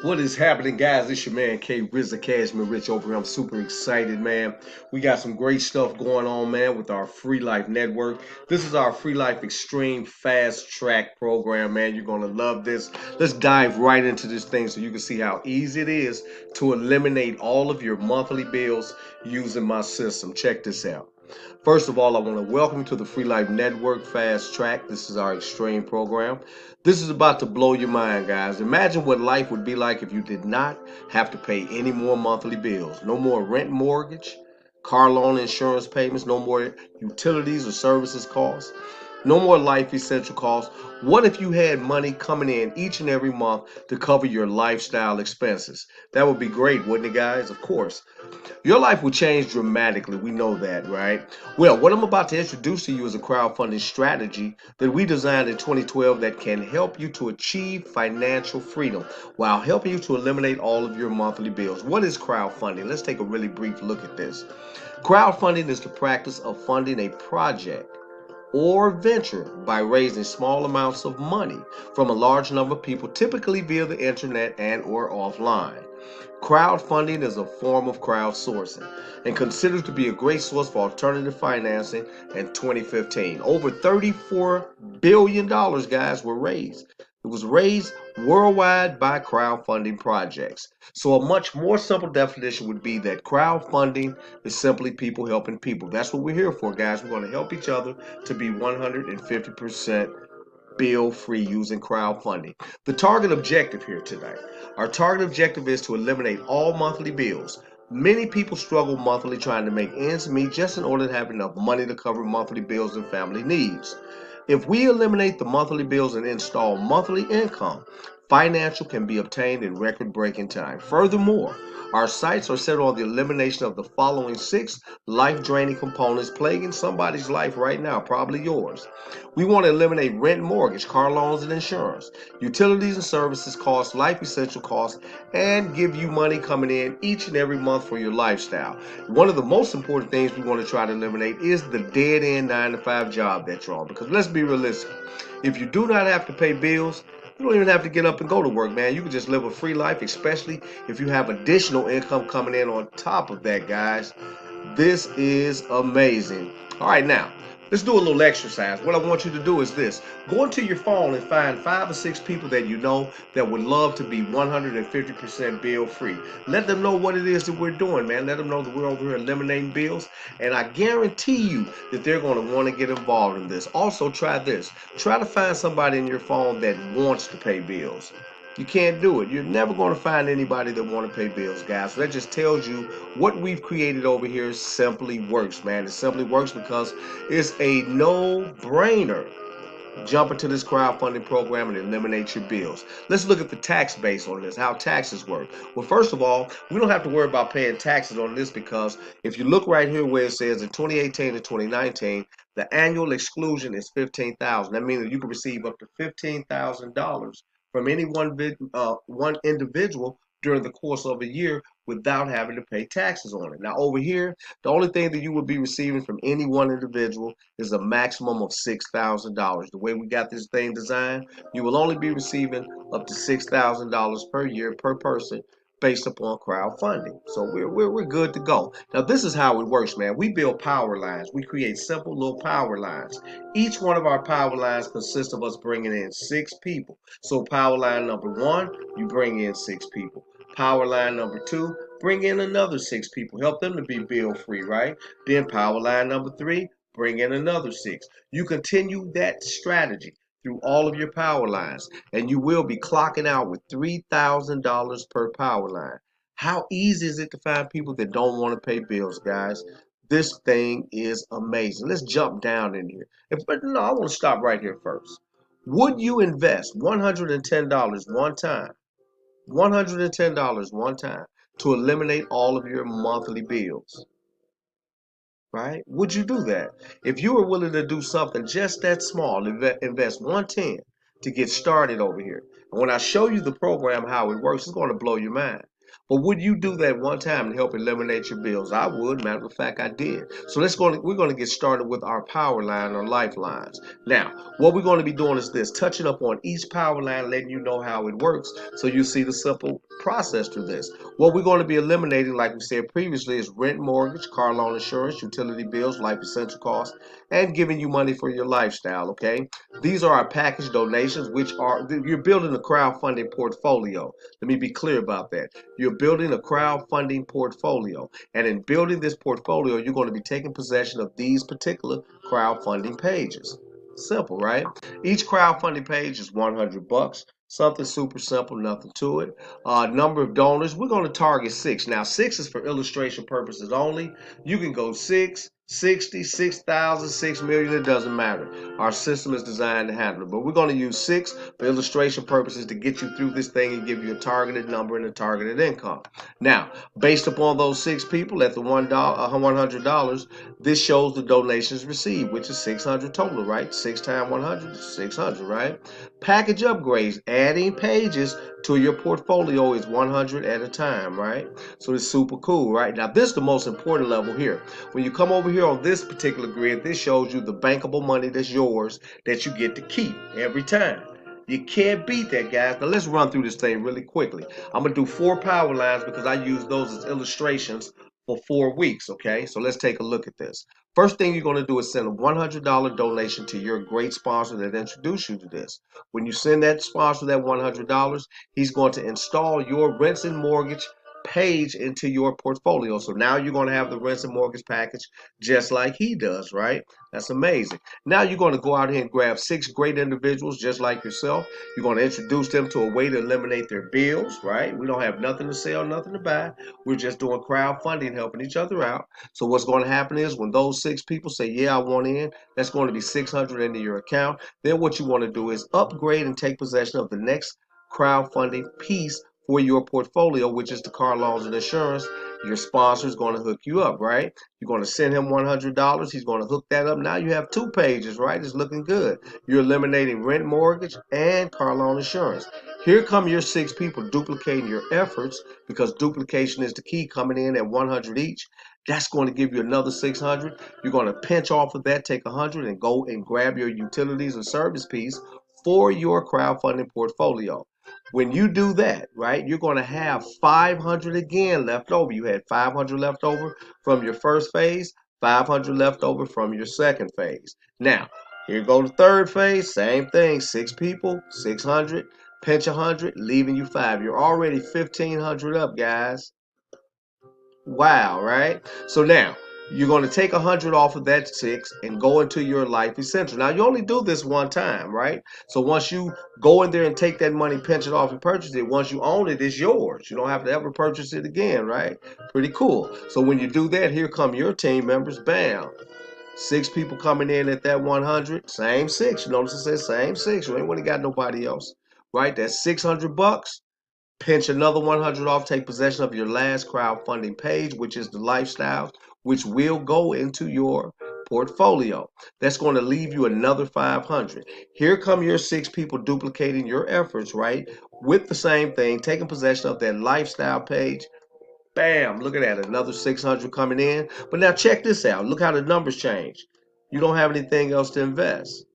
What is happening, guys? It's your man K Rizza Cashman Rich over here. I'm super excited, man. We got some great stuff going on, man, with our Free Life Network. This is our Free Life Extreme Fast Track program, man. You're going to love this. Let's dive right into this thing so you can see how easy it is to eliminate all of your monthly bills using my system. Check this out. First of all, I want to welcome you to the Free Life Network Fast Track. This is our extreme program. This is about to blow your mind, guys. Imagine what life would be like if you did not have to pay any more monthly bills. No more rent mortgage, car loan insurance payments, no more utilities or services costs, no more life essential costs. What if you had money coming in each and every month to cover your lifestyle expenses? That would be great, wouldn't it, guys? Of course. Your life will change dramatically. We know that, right? Well, what I'm about to introduce to you is a crowdfunding strategy that we designed in 2012 that can help you to achieve financial freedom while helping you to eliminate all of your monthly bills. What is crowdfunding? Let's take a really brief look at this. Crowdfunding is the practice of funding a project or venture by raising small amounts of money from a large number of people, typically via the internet and or offline. Crowdfunding is a form of crowdsourcing and considered to be a great source for alternative financing in 2015. Over $34 billion, guys, were raised. It was raised worldwide by crowdfunding projects. So a much more simple definition would be that crowdfunding is simply people helping people. That's what we're here for, guys. We're going to help each other to be 150% bill free using crowdfunding. The target objective here today. Our target objective is to eliminate all monthly bills. Many people struggle monthly trying to make ends meet just in order to have enough money to cover monthly bills and family needs. If we eliminate the monthly bills and install monthly income, financial can be obtained in record breaking time. Furthermore, our sights are set on the elimination of the following six life draining components plaguing somebody's life right now, probably yours. We want to eliminate rent, mortgage, car loans, and insurance, utilities and services costs, life essential costs, and give you money coming in each and every month for your lifestyle. One of the most important things we want to try to eliminate is the dead end 9 to 5 job that you're on. Because let's be realistic, if you do not have to pay bills, you don't even have to get up and go to work, man. You can just live a free life, especially if you have additional income coming in on top of that, guys. This is amazing. All right, now let's do a little exercise. What I want you to do is this: go into your phone and find 5 or 6 people that you know that would love to be 150% bill free. Let them know what it is that we're doing, man. Let them know that we're over here eliminating bills, and I guarantee you that they're going to want to get involved in this. Also, try this: try to find somebody in your phone that wants to pay bills. You can't do it. You're never going to find anybody that want to pay bills, guys. So that just tells you what we've created over here simply works, man. It simply works because it's a no-brainer. Jump into this crowdfunding program and eliminate your bills. Let's look at the tax base on this, how taxes work. Well, first of all, we don't have to worry about paying taxes on this because if you look right here where it says in 2018 to 2019, the annual exclusion is $15,000. That means that you can receive up to $15,000 from any one individual during the course of a year without having to pay taxes on it. Now, over here, the only thing that you would be receiving from any one individual is a maximum of $6,000. The way we got this thing designed, you will only be receiving up to $6,000 per year per person based upon crowdfunding. So we're good to go. Now this is how it works, man. We build power lines. We create simple little power lines. Each one of our power lines consists of us bringing in 6 people. So power line number 1, you bring in 6 people. Power line number 2, bring in another 6 people. Help them to be bill free, right? Then power line number 3, bring in another 6. You continue that strategy through all of your power lines, and you will be clocking out with $3,000 per power line. How easy is it to find people that don't want to pay bills, guys? This thing is amazing. Let's jump down in here. But no, I want to stop right here first. Would you invest $110 one time, $110 one time, to eliminate all of your monthly bills? Right? Would you do that? If you were willing to do something just that small, invest 110 to get started over here. And when I show you the program, how it works, it's going to blow your mind. But would you do that one time and help eliminate your bills? I would. Matter of fact, I did. So we're going to get started with our power line or lifelines. Now, what we're going to be doing is this, touching up on each power line, letting you know how it works so you see the simple process through this. What we're going to be eliminating, like we said previously, is rent, mortgage, car loan insurance, utility bills, life essential costs, and giving you money for your lifestyle, okay? These are our package donations, which are, you're building a crowdfunding portfolio. Let me be clear about that. You're building a crowdfunding portfolio. And in building this portfolio, you're going to be taking possession of these particular crowdfunding pages. Simple, right? Each crowdfunding page is 100 bucks. Something super simple, nothing to it. Number of donors, we're going to target 6. Now, 6 is for illustration purposes only. You can go 6, 60, 6,000, 6 million, it doesn't matter. Our system is designed to handle it. But we're going to use 6 for illustration purposes to get you through this thing and give you a targeted number and a targeted income. Now, based upon those 6 people at the $100, this shows the donations received, which is 600 total, right? 6 times 100 is 600, right? Package upgrades, adding pages to your portfolio is 100 at a time, right? So it's super cool, right? Now, this is the most important level here. When you come over here on this particular grid, this shows you the bankable money that's yours that you get to keep every time. You can't beat that, guys. Now, let's run through this thing really quickly. I'm going to do 4 power lines because I use those as illustrations for 4 weeks, okay? So let's take a look at this. First thing you're going to do is send a $100 donation to your great sponsor that introduced you to this. When you send that sponsor that $100, he's going to install your rents and mortgage page into your portfolio. So now you're going to have the rents and mortgage package just like he does, right? That's amazing. Now you're going to go out here and grab 6 great individuals just like yourself. You're going to introduce them to a way to eliminate their bills, right? We don't have nothing to sell, nothing to buy. We're just doing crowdfunding, helping each other out. So what's going to happen is when those 6 people say, yeah, I want in, that's going to be 600 into your account. Then what you want to do is upgrade and take possession of the next crowdfunding piece for your portfolio, which is the car loans and insurance. Your sponsor is going to hook you up, right? You're going to send him $100. He's going to hook that up. Now you have 2 pages, right? It's looking good. You're eliminating rent, mortgage, and car loan insurance. Here come your 6 people duplicating your efforts because duplication is the key, coming in at 100 each. That's going to give you another 600. You're going to pinch off of that, take 100, and go and grab your utilities and service piece for your crowdfunding portfolio. When you do that, right, you're going to have 500 again left over. You had 500 left over from your first phase, 500 left over from your second phase. Now, here go the third phase, same thing, 6 people, 600, pinch 100, leaving you 5. You're already 1,500 up, guys. Wow, right? So now you're going to take 100 off of that 6 and go into your life essential. Now you only do this one time, right? So once you go in there and take that money, pinch it off and purchase it, once you own it, it's yours. You don't have to ever purchase it again, right? Pretty cool. So when you do that, here come your team members. Bam. 6 people coming in at that 100. Same 6. You notice it says same 6. You ain't really got nobody else, right? That's 600 bucks. Pinch another 100 off, take possession of your last crowdfunding page, which is the lifestyle, which will go into your portfolio. That's going to leave you another 500. Here come your 6 people duplicating your efforts, right? With the same thing, taking possession of that lifestyle page. Bam, look at that, another 600 coming in. But now check this out. Look how the numbers change. You don't have anything else to invest.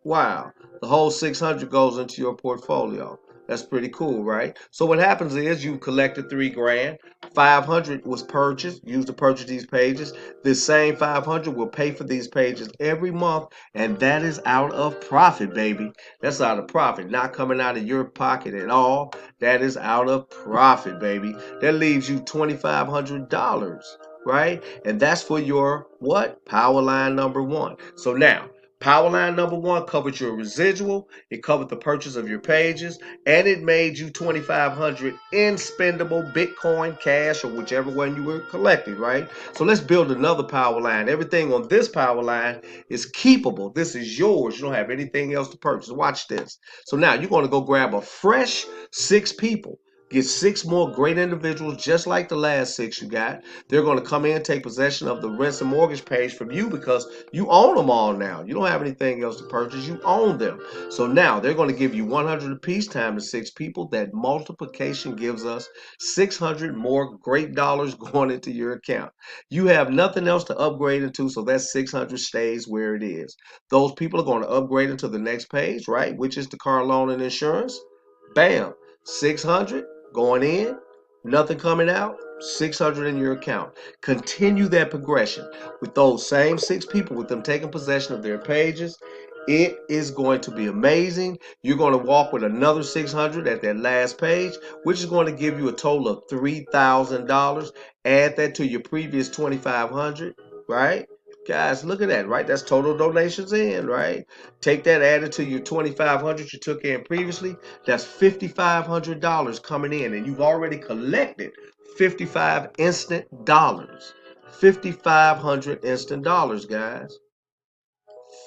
Wow, the whole 600 goes into your portfolio. That's pretty cool, right? So what happens is you collected 3 grand, 500 was purchased, used to purchase these pages. This same 500 will pay for these pages every month, and that is out of profit, baby. That's out of profit, not coming out of your pocket at all. That is out of profit, baby. That leaves you $2,500, right? And that's for your what? Power line number 1. So now, Powerline number 1 covered your residual, it covered the purchase of your pages, and it made you 2,500 in spendable Bitcoin, cash, or whichever one you were collecting, right? So let's build another power line. Everything on this power line is keepable. This is yours. You don't have anything else to purchase. Watch this. So now you're going to go grab a fresh 6 people. Get 6 more great individuals just like the last 6 you got. They're going to come in, take possession of the rents and mortgage page from you because you own them all now. You don't have anything else to purchase. You own them. So now they're going to give you 100 apiece times 6 people. That multiplication gives us 600 more great dollars going into your account. You have nothing else to upgrade into, so that 600 stays where it is. Those people are going to upgrade into the next page, right? Which is the car loan and insurance. Bam, 600 going in, nothing coming out, 600 in your account. Continue that progression with those same 6 people, with them taking possession of their pages. It is going to be amazing. You're going to walk with another 600 at that last page, which is going to give you a total of $3,000. Add that to your previous 2,500, right? Guys, look at that, right? That's total donations in, right? Take that, add it to your 2,500 you took in previously. That's $5,500 coming in, and you've already collected 55 instant dollars. 5,500 instant dollars, guys.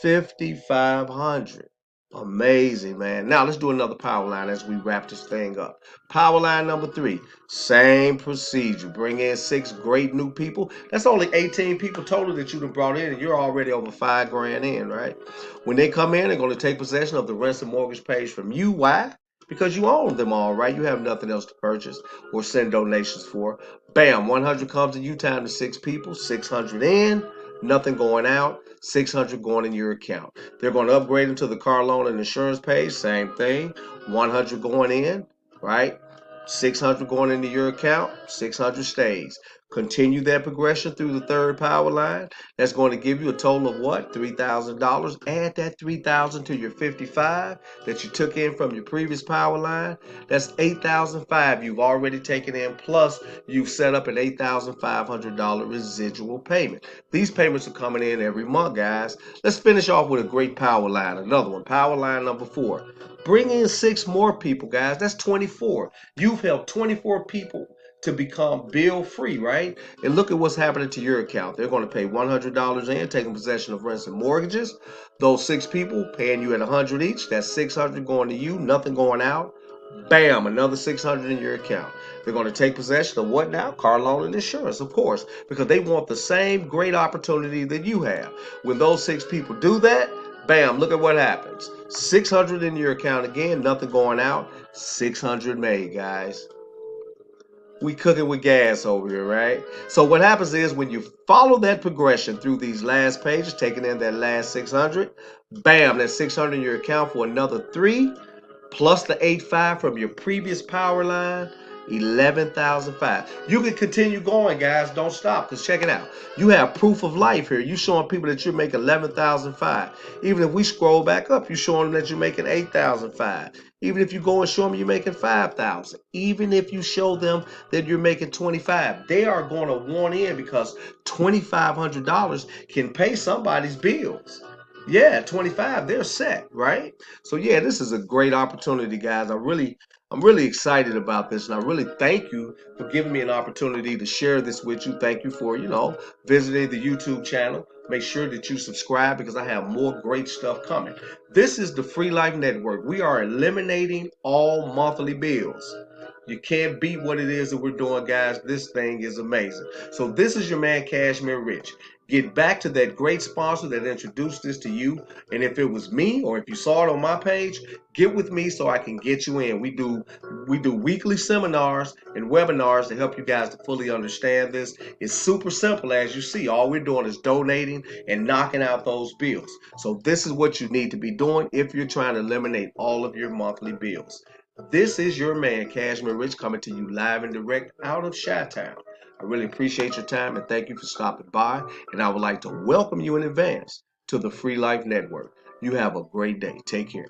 5,500. Amazing, man. Now let's do another power line as we wrap this thing up. Power line number 3, same procedure. Bring in 6 great new people. That's only 18 people total that you have brought in, and you're already over 5 grand in, right? When they come in, they're going to take possession of the rents and mortgage page from you. Why? Because you own them all, right? You have nothing else to purchase or send donations for. Bam, 100 comes to you times 6 people, 600 in, nothing going out, 600 going in your account. They're going to upgrade into the car loan and insurance page, same thing, 100 going in, right? 600 going into your account, 600 stays. Continue that progression through the third power line. That's going to give you a total of what? $3,000. Add that 3,000 to your 55 that you took in from your previous power line. That's 8,500 you've already taken in, plus you've set up an $8,500 residual payment. These payments are coming in every month, guys. Let's finish off with a great power line. Another one, power line number 4. Bring in 6 more people, guys. That's 24. You've helped 24 people to become bill free, right? And look at what's happening to your account. They're going to pay $100 in, taking possession of rents and mortgages. Those 6 people paying you at 100 each. That's 600 going to you, nothing going out. Bam, another 600 in your account. They're going to take possession of what now? Car loan and insurance, of course, because they want the same great opportunity that you have. When those 6 people do that, bam, look at what happens. 600 in your account again, nothing going out. 600 made, guys. We cooking with gas over here, right? So what happens is when you follow that progression through these last pages, taking in that last 600, bam, that's 600 in your account for another 3, plus the 8,500 from your previous power line, 11,500. You can continue going, guys. Don't stop, because check it out. You have proof of life here. You showing people that you're making 11,500. Even if we scroll back up, you showing them that you're making 8,500. Even if you go and show them you're making 5,000. Even if you show them that you're making 25, they are going to want in because $2,500 can pay somebody's bills. Yeah, 25, they're set, right? So yeah, this is a great opportunity, guys. I'm really excited about this, and I really thank you for giving me an opportunity to share this with you. Thank you for, visiting the YouTube channel. Make sure that you subscribe because I have more great stuff coming. This is the Free Life Network. We are eliminating all monthly bills. You can't beat what it is that we're doing, guys. This thing is amazing. So this is your man, Cashmere Rich. Get back to that great sponsor that introduced this to you. And if it was me, or if you saw it on my page, get with me so I can get you in. We do weekly seminars and webinars to help you guys to fully understand this. It's super simple, as you see. All we're doing is donating and knocking out those bills. So this is what you need to be doing if you're trying to eliminate all of your monthly bills. This is your man, Cashmere Rich, coming to you live and direct out of Chi-Town. I really appreciate your time and thank you for stopping by. And I would like to welcome you in advance to the Free Life Network. You have a great day. Take care.